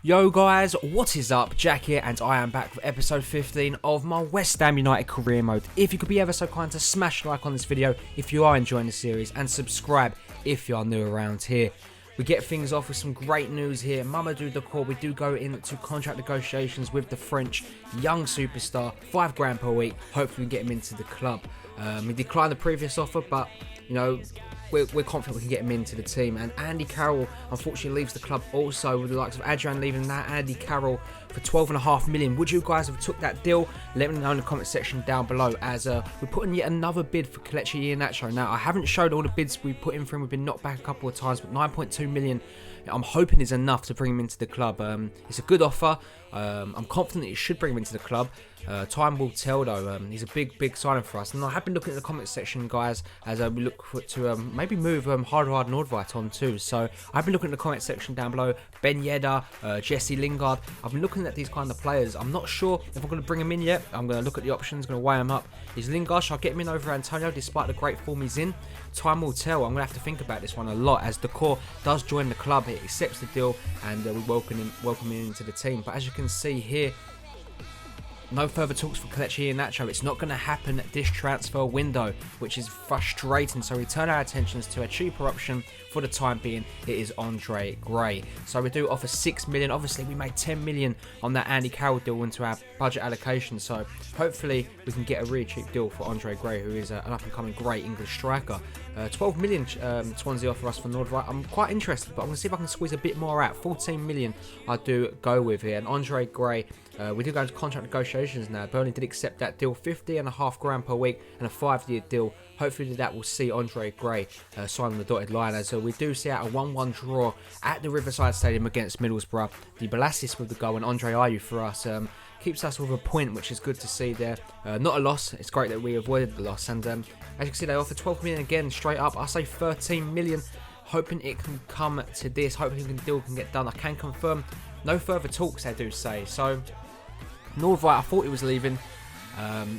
Yo guys, what is up? Jack here, and I am back with episode 15 of my West Ham United career mode. If you could be ever so kind to smash a like on this video if you are enjoying the series, and subscribe if you are new around here. We get things off with some great news here. Mamadou Decor, we do go into contract negotiations with the French young superstar, £5 per week. Hopefully we get him into the club. We declined the previous offer, but you know, we're confident we can get him into the team. And Andy Carroll unfortunately leaves the club also, with the likes of Adrian leaving that. Andy Carroll for £12.5 million. Would you guys have took that deal? Let me know in the comment section down below, as we're putting yet another bid for Kelechi Iheanacho. Now, I haven't showed all the bids we put in for him. We've been knocked back a couple of times, but 9.2 million I'm hoping is enough to bring him into the club. It's a good offer. I'm confident it should bring him into the club. Time will tell though. He's a big signing for us, and I have been looking at the comment section, guys, as we look to maybe move Hardhard Nordveit on too. So I've been looking at the comment section down below. Ben Yedder, Jesse Lingard. I've been looking at these kind of players. I'm not sure if I'm going to bring him in yet. I'm going to look at the options, going to weigh him up. Is Lingard, shall I get him in over Antonio despite the great form he's in? Time will tell. I'm going to have to think about this one a lot, as Decor does join the club. He accepts the deal, and we welcome him into the team. But as you can see here, no further talks for Kelechi Iheanacho. It's not going to happen at this transfer window, which is frustrating. So we turn our attentions to a cheaper option for the time being. It is Andre Gray. So we do offer 6 million. Obviously, we made 10 million on that Andy Carroll deal into our budget allocation. So hopefully we can get a really cheap deal for Andre Gray, who is an up-and-coming great English striker. 12 million Swansea offer us for Nordveit. I'm quite interested, but I'm going to see if I can squeeze a bit more out. 14 million I do go with here. And Andre Gray, we do go into contract negotiations now. Burnley did accept that deal, £50.5 per week and a 5-year deal. Hopefully that will see Andre Gray sign on the dotted line, as we do see out a 1-1 draw at the Riverside Stadium against Middlesbrough. The Bolasis with the goal, and Andre Ayew for us keeps us with a point, which is good to see there. Not a loss. It's great that we avoided the loss. And as you can see, they offer 12 million again straight up. I say 13 million, hoping it can come to this. Hoping the deal can get done. I can confirm no further talks, they do say. So Nordveit, I thought he was leaving.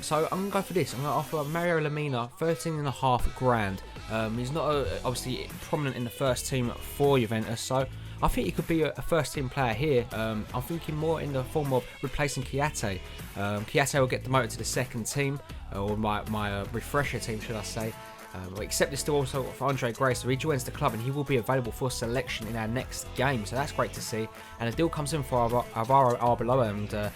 So I'm going to go for this. I'm going to offer Mario Lemina 13.5 grand. He's not obviously prominent in the first team for Juventus, so I think he could be a first team player here. I'm thinking more in the form of replacing Kiate. Kiate will get demoted to the second team, or my refresher team, should I say. Except it's still also for Andre Gray, so he joins the club and he will be available for selection in our next game. So that's great to see. And a deal comes in for Alvaro Arbeloa, and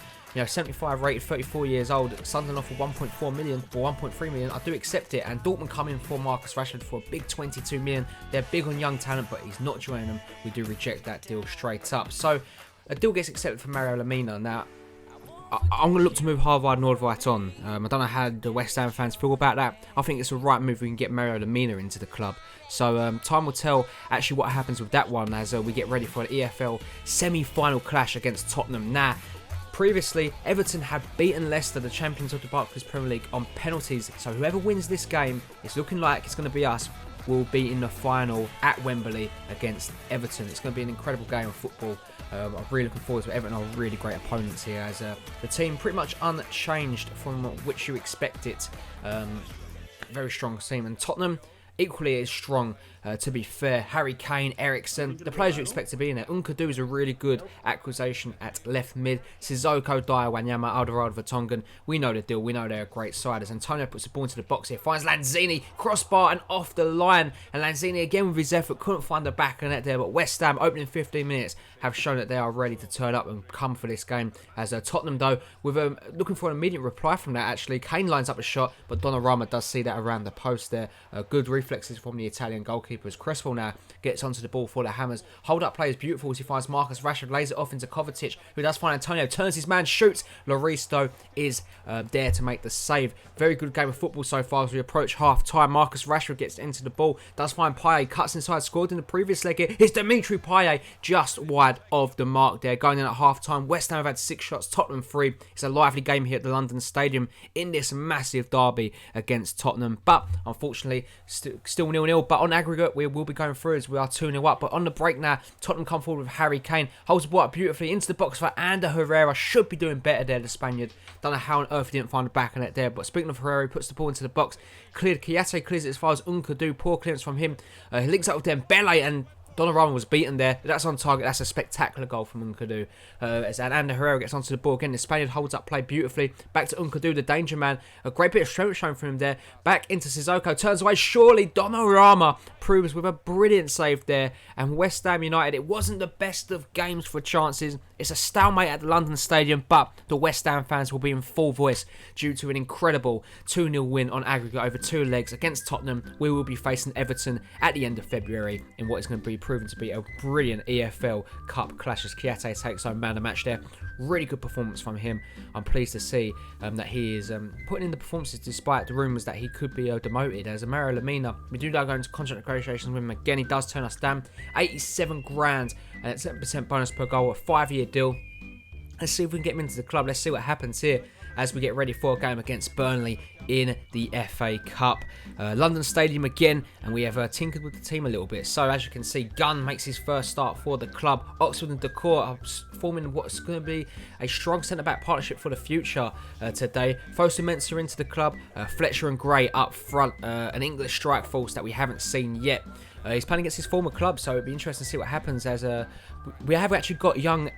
75 rated, 34 years old. Sunderland offer 1.4 million or 1.3 million. I do accept it. And Dortmund come in for Marcus Rashford for a big 22 million. They're big on young talent, but he's not joining them. We do reject that deal straight up. So a deal gets accepted for Mario Lemina. Now, I'm going to look to move Hardhard Nordveit on. I don't know how the West Ham fans feel about that. I think it's the right move. We can get Mario Lemina into the club. So time will tell actually what happens with that one, as we get ready for an EFL semi-final clash against Tottenham. Now, previously, Everton had beaten Leicester, the champions of the Barclays Premier League, on penalties. So whoever wins this game, it's looking like it's going to be us, will be in the final at Wembley against Everton. It's going to be an incredible game of football. I'm really looking forward to it. Everton are really great opponents here, as the team pretty much unchanged from which you expect it. Very strong team. And Tottenham equally is strong, to be fair. Harry Kane, Eriksen, the players you expect to be in there. Nkoudou is a really good acquisition at left mid. Sissoko, Dyer, Wanyama, Alderweireld, Vertonghen. We know the deal. We know they're great siders. Antonio puts the ball into the box here. Finds Lanzini, crossbar and off the line. And Lanzini again with his effort couldn't find the back of the net there. But West Ham, opening 15 minutes, have shown that they are ready to turn up and come for this game. As Tottenham, though, with looking for an immediate reply from that, actually. Kane lines up a shot, but Donnarumma does see that around the post there. Good reflexes from the Italian goalkeepers. Cresswell now gets onto the ball for the Hammers. Hold up play is beautiful as he finds Marcus Rashford, lays it off into Kovacic, who does find Antonio, turns his man, shoots. Loristo is there to make the save. Very good game of football so far as we approach half time. Marcus Rashford gets into the ball, does find Payet, cuts inside, scored in the previous leg here. It's Dimitri Payet just wide of the mark there. Going in at half time, West Ham have had 6 shots, Tottenham 3. It's a lively game here at the London Stadium in this massive derby against Tottenham, but unfortunately still 0-0. But on aggregate, we will be going through as we are 2-0 up. But on the break now, Tottenham come forward with Harry Kane, holds the ball up beautifully into the box for Ander Herrera. Should be doing better there, the Spaniard. Don't know how on earth he didn't find the back of it there. But speaking of Herrera, he puts the ball into the box. Cleared. Kiate clears it as far as Nkoudou. Poor clearance from him. He links up with Dembele, and Donnarumma was beaten there. That's on target. That's a spectacular goal from Nkoudou. As Ander Herrera gets onto the ball again. The Spaniard holds up play beautifully. Back to Nkoudou, the danger man. A great bit of strength shown from him there. Back into Sissoko. Turns away. Surely Donnarumma proves with a brilliant save there. And West Ham United, it wasn't the best of games for chances. It's a stalemate at the London Stadium, but the West Ham fans will be in full voice due to an incredible 2-0 win on aggregate over 2 legs against Tottenham. We will be facing Everton at the end of February in what is going to be proven to be a brilliant EFL Cup clash as Kiate takes home man of the match there. Really good performance from him. I'm pleased to see that he is putting in the performances despite the rumours that he could be demoted. As Amaro Lamina, we do now go into contract negotiations with him again. He does turn us down. 87 grand and 7% bonus per goal, a 5-year deal. Let's see if we can get him into the club. Let's see what happens here as we get ready for a game against Burnley in the FA Cup. London Stadium again, and we have tinkered with the team a little bit. So as you can see, Gunn makes his first start for the club. Oxford and Decor are forming what's going to be a strong centre-back partnership for the future today. Fosu Mensah into the club, Fletcher and Gray up front, an English strike force that we haven't seen yet. He's playing against his former club, so it'd be interesting to see what happens as we have actually got young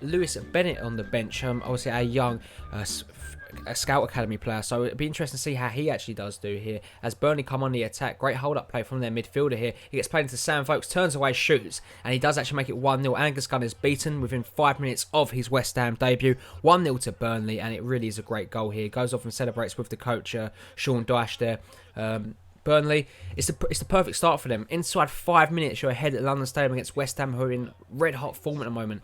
Lewis Bennett on the bench, obviously a young a Scout Academy player, so it'd be interesting to see how he actually does do here as Burnley come on the attack. Great hold-up play from their midfielder here. He gets played into Sam Vokes, turns away, shoots, and he does actually make it 1-0. Angus Gunn is beaten within 5 minutes of his West Ham debut. 1-0 to Burnley, and it really is a great goal here. Goes off and celebrates with the coach, Sean Dyche there. Burnley, it's the perfect start for them. Inside 5 minutes, you're ahead at London Stadium against West Ham, who are in red-hot form at the moment.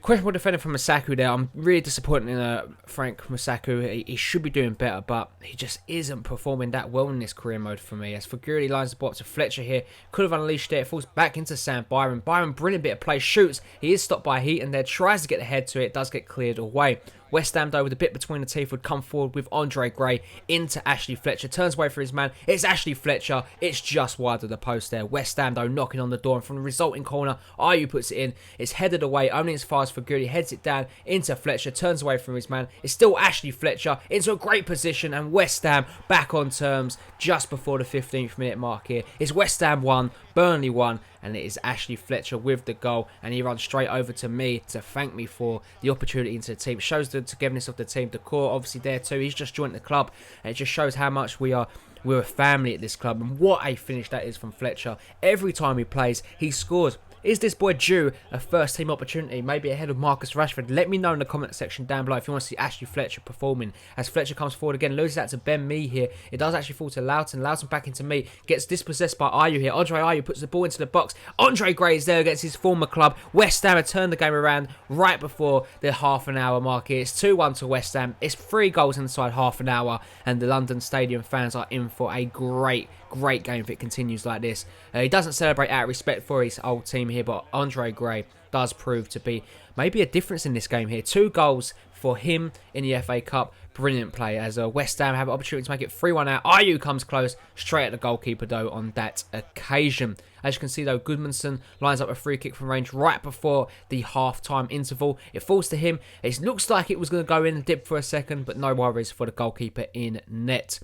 Questionable defender from Masaku there. I'm really disappointed in Frank Masaku. He should be doing better, but he just isn't performing that well in this career mode for me. As Figueroa lines the ball up to Fletcher here. Could have unleashed it. It falls back into Sam Byron. Byron, brilliant bit of play. Shoots. He is stopped by Heaton there. Tries to get the head to it. Does get cleared away. West Ham, though, with a bit between the teeth, would come forward with Andre Gray into Ashley Fletcher. Turns away for his man. It's Ashley Fletcher. It's just wide of the post there. West Ham, though, knocking on the door. And from the resulting corner, Ayew puts it in. It's headed away, only as far as Figueroa. Heads it down into Fletcher. Turns away from his man. It's still Ashley Fletcher into a great position. And West Ham back on terms just before the 15th minute mark here. It's West Ham 1, Burnley 1. And it is Ashley Fletcher with the goal. And he runs straight over to me to thank me for the opportunity into the team. Shows the togetherness of the team. The core obviously there too. He's just joined the club. And it just shows how much we're a family at this club. And what a finish that is from Fletcher. Every time he plays, he scores. Is this boy due a first team opportunity, maybe ahead of Marcus Rashford? Let me know in the comment section down below if you want to see Ashley Fletcher performing. As Fletcher comes forward again, loses that to Ben Mee here. It does actually fall to Loughton. Loughton back into Mee. Gets dispossessed by Ayew here. Andre Ayew puts the ball into the box. Andre Gray is there against his former club. West Ham have turned the game around right before the half an hour mark here. It's 2-1 to West Ham. It's 3 goals inside half an hour. And the London Stadium fans are in for a great game if it continues like this. He doesn't celebrate out of respect for his old team here, but Andre Gray does prove to be maybe a difference in this game here. 2 goals for him in the FA Cup. Brilliant play as West Ham have an opportunity to make it 3-1 out. Ayew comes close, straight at the goalkeeper though on that occasion. As you can see though, Goodmanson lines up a free kick from range right before the half-time interval. It falls to him. It looks like it was going to go in and dip for a second, but no worries for the goalkeeper in net.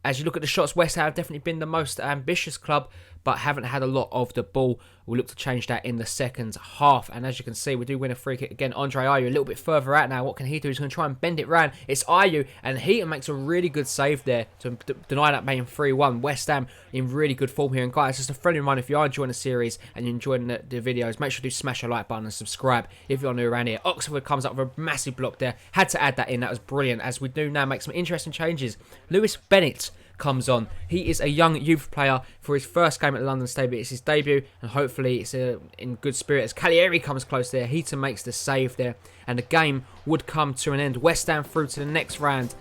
As you look at the shots, West Ham have definitely been the most ambitious club, but haven't had a lot of the ball. We'll look to change that in the second half. And as you can see, we do win a free kick again. Andre Ayew a little bit further out now. What can he do? He's going to try and bend it round. It's Ayew, and Heaton makes a really good save there to deny that being 3-1. West Ham in really good form here. And guys, just a friendly reminder, if you are enjoying the series and you're enjoying the videos, make sure to smash a like button and subscribe if you're new around here. Oxford comes up with a massive block there. Had to add that in. That was brilliant. As we do now make some interesting changes. Lewis Bennett comes on. He is a young youth player for his first game at the London Stadium. It's his debut, and hopefully it's in good spirit. As Cagliari comes close there, Heaton makes the save there, and the game would come to an end. West Ham through to the next round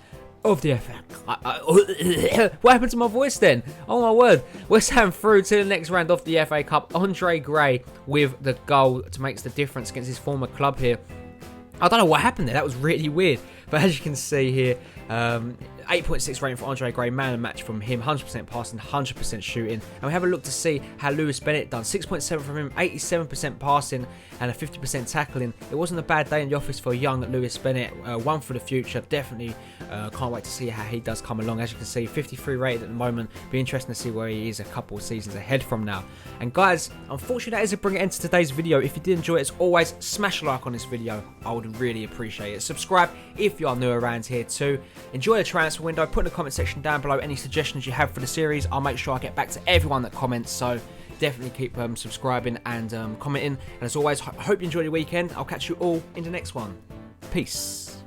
of the FA. What happened to my voice then? Oh my word. West Ham through to the next round of the FA Cup. Andre Gray with the goal to make the difference against his former club here. I don't know what happened there. That was really weird. But as you can see here, 8.6 rating for Andre Gray, man of the match from him, 100% passing, 100% shooting. And we have a look to see how Lewis Bennett done. 6.7 from him, 87% passing and a 50% tackling. It wasn't a bad day in the office for young Lewis Bennett. One for the future. Definitely can't wait to see how he does come along. As you can see, 53 rated at the moment. Be interesting to see where he is a couple of seasons ahead from now. And guys, unfortunately that is a bring it end to today's video. If you did enjoy it, as always, smash a like on this video. I would really appreciate it. Subscribe if you are new around here too. Enjoy the transfer window. Put in the comment section down below any suggestions you have for the series. I'll make sure I get back to everyone that comments, so definitely keep subscribing and commenting. And as always, hope you enjoy your weekend. I'll catch you all in the next one. Peace.